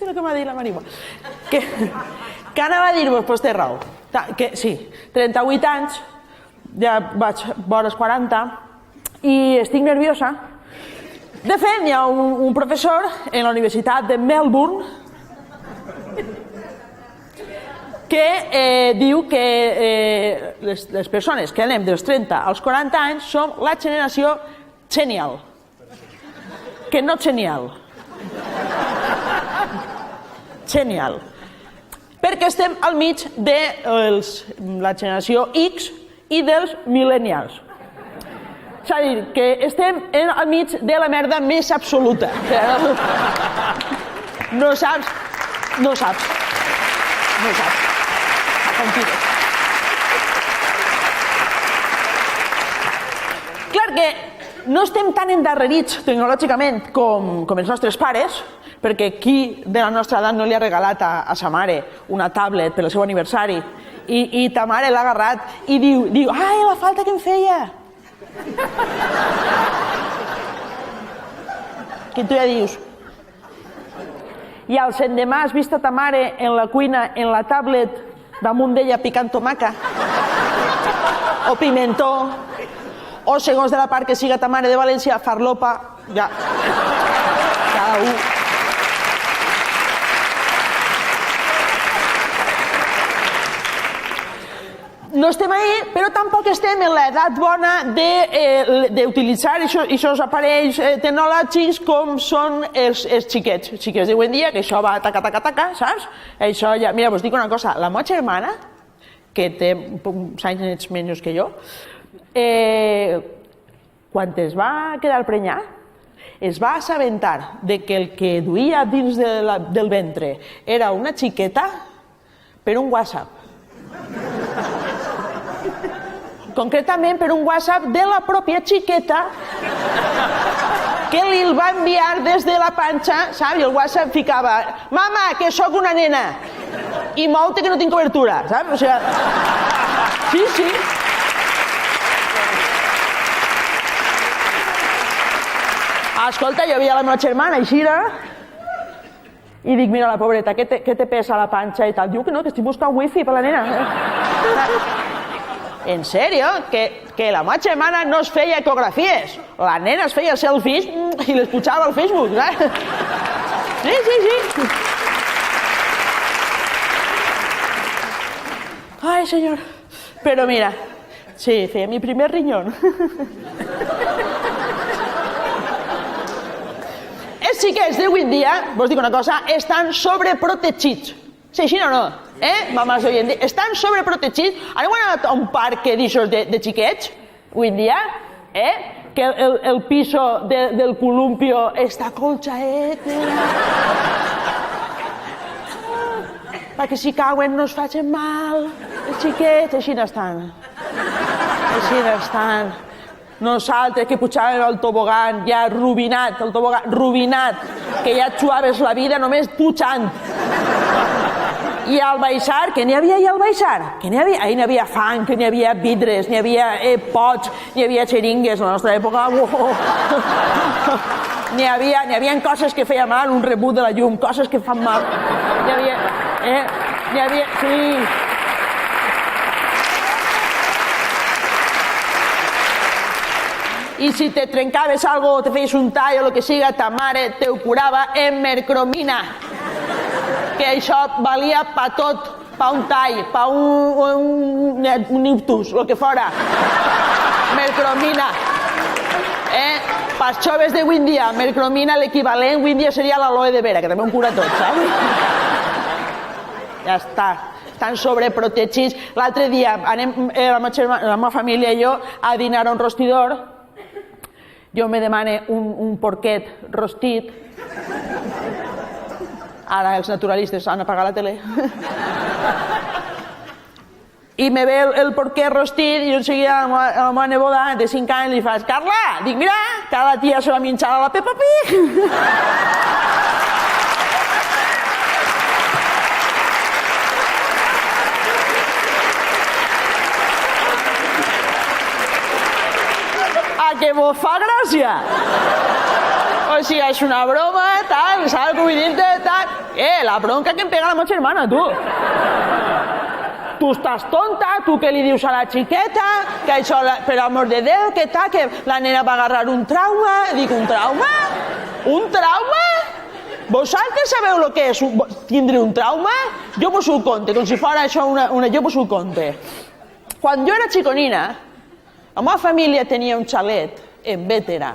el que m'ha dit la Marigua. Què anava a dir-vos? Doncs té raó. Sí, 38 anys, ja vaig vores 40, i estic nerviosa. De fet, hi ha un professor en la Universitat de Melbourne que diu que les persones que anem dels 30 als 40 anys som la generació genial, que no genial. Genial. Perquè estem al mig de la generació X i dels millennials. És a dir, que estem al mig de la merda més absoluta. No saps. Clar que no estem tan endarrerits tecnològicament com els nostres pares, perquè qui de la nostra edat no li ha regalat a sa mare una tablet per al seu aniversari i ta mare l'ha agarrat i diu, ai, la falta que em feia. Que tu ja dius. I al l'endemà has vist a ta mare en la cuina, en la tablet, damunt d'ella picant tomaca o pimentó, o segons de la part que siga ta mare de València, farlopa, ja. Cada un. No estem ahí, però tampoc estem en l'edat bona d'utilitzar aquests aparells tecnològics com són els xiquets d'avui en dia, que això va taca, saps? Això ja... Mira, us dic una cosa, la meva germana, que té uns anys menys que jo, quan es va quedar prenyar, es va assabentar que el que duia dins del ventre era una xiqueta per un WhatsApp. Concretament per un WhatsApp de la pròpia xiqueta que li el va enviar des de la panxa, saps? I el WhatsApp ficava, mama, que sóc una nena, i mou-te que no tinc cobertura, saps? O sigui, sí. Escolta, jo veia la meva germana així, i dic, mira la pobreta, què te pesa la panxa i tal? Diu que no, que estic buscant wifi per la nena. En sèrio? Que la meva germana no es feia ecografies. La nena es feia selfies i les pujava al Facebook, saps? Sí. Ai, senyor. Però mira, sí, feia mi primer riñón. Els xiquets d'avui en dia, vos dic una cosa, estan sobreprotegits. Sí, així o no? Mamàs avui en dia, estan sobreprotegits. Aneu a un parc d'aixòs de xiquets, avui en dia, que el piso del columpio està colxaet, perquè si cauen no es facin mal, els xiquets, així n'estan. Nosaltres que pujàvem al tobogan, ja rubinat, el tobogan rubinat, que ja et xuaves la vida només pujant. I al baixar, què n'hi havia al baixar? Ahir n'hi havia fang, n'hi havia vidres, n'hi havia pots, n'hi havia xeringues, a la nostra època. N'hi havia coses que feien mal, un rebut de la llum, coses que fan mal. N'hi havia, sí. I si te trencaves algo o te feies un tall o el que siga, ta mare te ho curava en mercromina. Que això valia pa tot, pa un tall, pa un ictus, el que fora. Mercromina. Pels joves d'avui en dia, mercromina, l'equivalent avui en dia seria l'aloe de vera, que també ho cura tot, saps? Ja està. Estan sobreprotegits. L'altre dia anem la meva família i jo a dinar a un rostidor. Jo me demane un porquet rostit. Ara els naturalistes han apagat la tele. I me ve el porquet rostit i jo enseguida a la meva neboda de 5 anys li faig, Carla, dic, mira, cada tia se va minxar a la Peppa Pig. A que vos fa gràcia? O sigui, és una broma, tal, ¿sabes cómo dir-te, tal? La bronca que em pega la meva germana, tu. Tu estàs tonta, tu què li dius a la xiqueta, que això, per amor de Déu, que tal, que la nena va agarrar un trauma. Dic, un trauma? Un trauma? Vosaltres sabeu el que és tindre un trauma? Jo vos ho conte, com si fos això jo vos ho conte. Quan jo era xiconina, la meva família tenia un xalet en Bétera.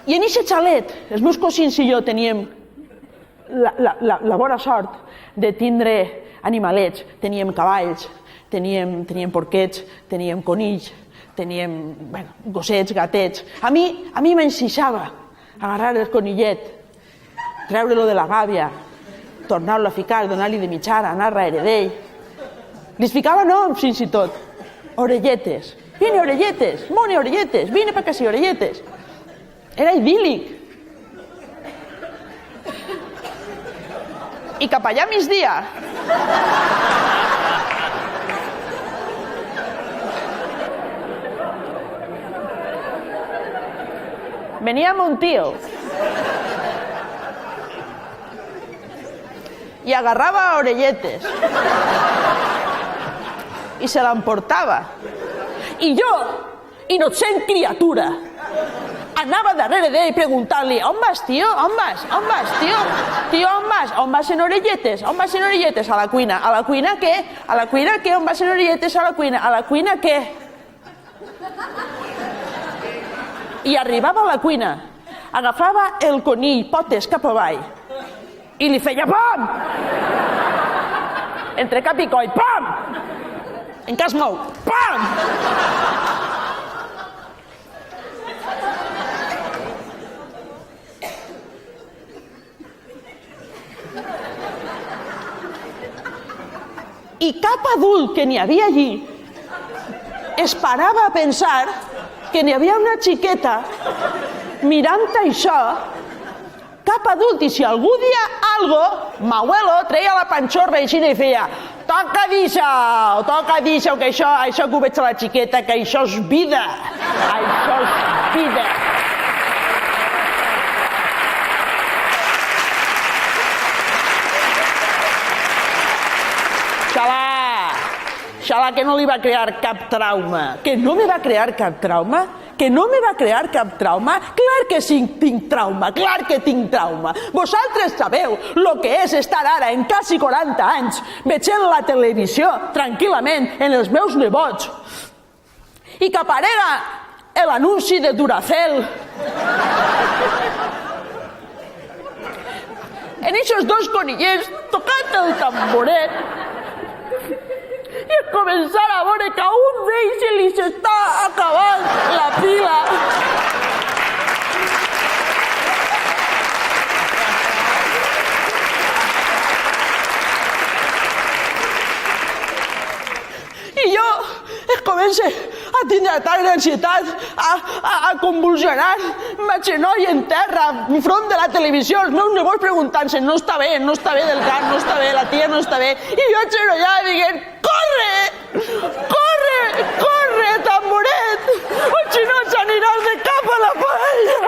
I en aquest xalet, els meus cosins i jo teníem la bona sort de tindre animalets. Teníem cavalls, teníem porquets, teníem conills, teníem gossets, gatets. A mi m'enxixava agarrar el conillet, treure-lo de la gàbia, tornar-lo a ficar, donar-li de mitjar, anar darrere d'ell. Li ficava noms, fins i tot. Orelletes. Vine, orelletes. Mone, orelletes. Vine per aquí, orelletes. Era idíl·lic. I cap allà a migdia venia mon tio i agarrava orelletes i se l'emportava. I jo, innocent criatura, anava darrere d'ell preguntant-li: on vas, tio? On vas? On vas, tio? Tio, on vas? On vas en orelletes? On vas en orelletes? A la cuina. A la cuina què? A la cuina què? On vas en orelletes? A la cuina. A la cuina què? I arribava a la cuina, agafava el conill potes cap avall i li feia pam! Entre cap i coll, pam! En cas mou, pam! I cap adult que n'hi havia allí es parava a pensar que n'hi havia una xiqueta mirant això. Cap adult, i si algú dia algo, m'abuelo treia la panxorra i feia: toca dir-ho, que això que ho veig a la xiqueta, que això és vida. Això és vida. Xalà, que no li va crear cap trauma. Que no me va crear cap trauma? Que no me va crear cap trauma? Clar que sí, tinc trauma, clar que tinc trauma. Vosaltres sabeu el que és estar ara, en quasi 40 anys, veient la televisió, tranquil·lament, en els meus nebots, i que aparega l'anunci de Duracell. En aquests dos conillers tocant el tamboret, i començar a veure que a un d'ells se li s'està acabant la pila. I jo començo a tindre atac d'ansietat, a convulsionar, m'aixenoll en terra, enfront de la televisió, els meus nebots preguntant-se: no està bé del cap, no està bé, la tia no està bé. I jo aixenollada dient: corre, corre, corre, tamboret, o si no s'aniràs de cap a la paella.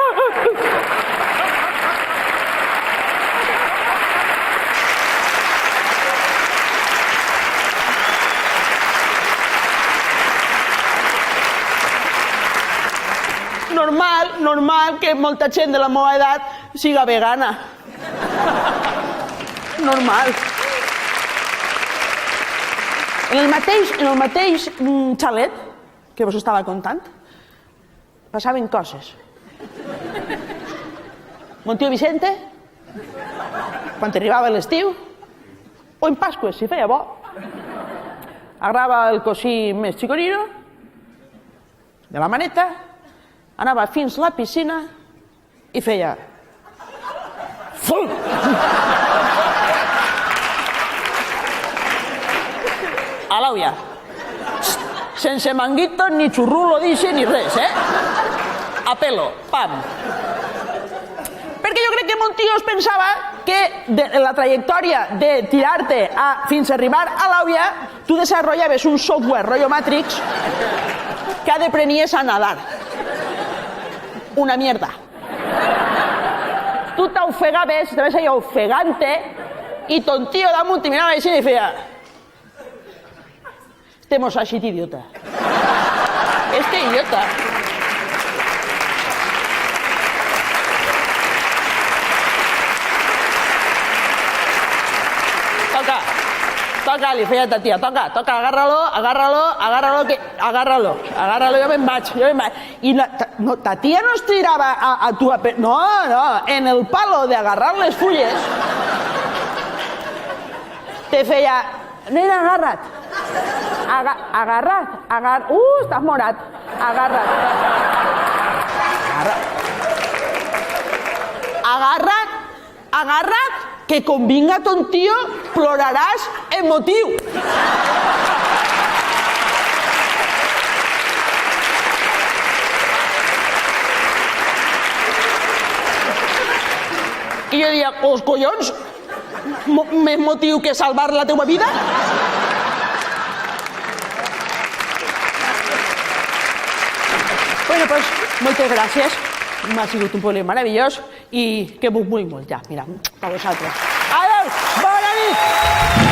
Normal que molta gent de la meva edat siga vegana. Normal. En el mateix xalet que vos estava contant, passaven coses. Mon tio Vicente, quan arribava l'estiu, o en Pasqües, si feia bo, agarrava el cosí més xiconino de la maneta, anava fins a la piscina i feia fum! A l'auia. Sense manguito, ni xurrulo dice, ni res, A pelo, pam. Perquè jo crec que mon tio es pensava que en la trajectòria de tirar-te fins a arribar a l'auia, tu desenvolupaves un software rotllo Matrix que aprenies a nadar. Una mierda. Tu t'ofegaves, te ves ahí ofegante, i ton tío damunt te mirava així i feia: este mossachit idiota. Este idiota. Toca, li feia ta tia, toca, agárralo, jo me'n vaig. I ta tia no es tirava a tu, no, en el palo de agarrar les fulles, te feia: nena, agarra't, estàs morat, agarra't, que com vinga ton tío, ploraràs emotiu. I jo deia: els collons, més motiu que salvar la teua vida? Bueno, pues, moltes gràcies. M'ha sigut un poble meravellós i que vos vull molt ja. Mira, a vosaltres. Adéu, bona nit!